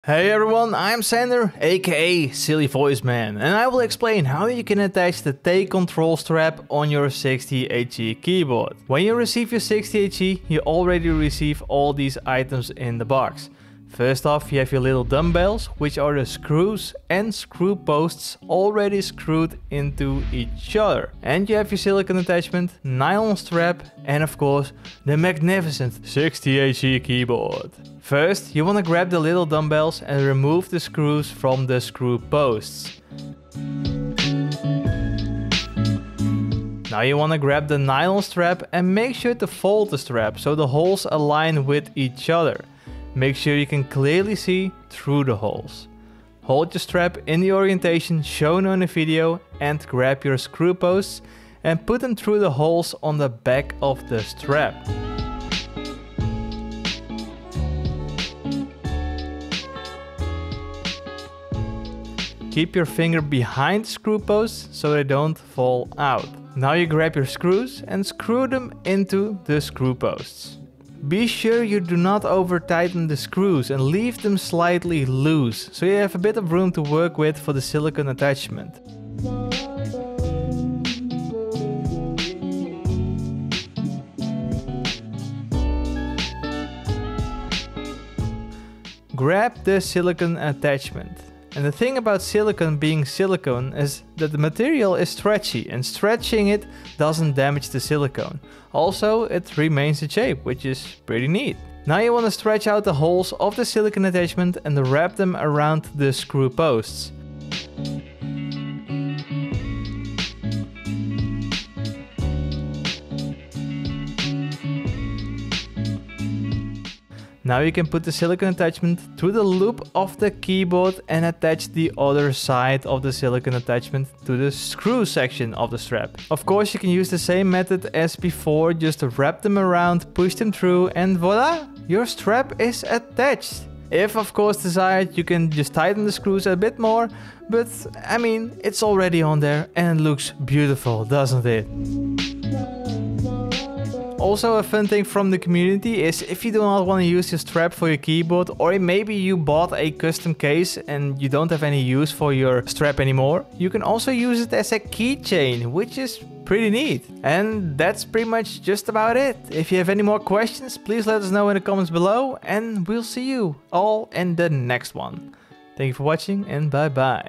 Hey everyone, I'm Sander, aka Silly Voice Man, and I will explain how you can attach the Take control strap on your 60HE keyboard. When you receive your 60HE, you already receive all these items in the box. First off, you have your little dumbbells, which are the screws and screw posts already screwed into each other. And you have your silicone attachment, nylon strap, and of course, the magnificent 60HE keyboard. First, you want to grab the little dumbbells and remove the screws from the screw posts. Now you want to grab the nylon strap and make sure to fold the strap so the holes align with each other. Make sure you can clearly see through the holes. Hold your strap in the orientation shown on the video and grab your screw posts and put them through the holes on the back of the strap. Keep your finger behind the screw posts so they don't fall out. Now you grab your screws and screw them into the screw posts. Be sure you do not over tighten the screws and leave them slightly loose, so you have a bit of room to work with for the silicone attachment. Grab the silicone attachment. And the thing about silicone being silicone is that the material is stretchy, and stretching it doesn't damage the silicone. Also, it remains its shape, which is pretty neat. Now you want to stretch out the holes of the silicone attachment and wrap them around the screw posts. Now you can put the silicone attachment through the loop of the keyboard and attach the other side of the silicone attachment to the screw section of the strap. Of course, you can use the same method as before, just wrap them around, push them through, and voila! Your strap is attached. If of course desired, you can just tighten the screws a bit more, but I mean, it's already on there and looks beautiful, doesn't it? Also, a fun thing from the community is if you do not want to use your strap for your keyboard, or maybe you bought a custom case and you don't have any use for your strap anymore, you can also use it as a keychain, which is pretty neat. And that's pretty much just about it. If you have any more questions, please let us know in the comments below, and we'll see you all in the next one. Thank you for watching, and bye bye.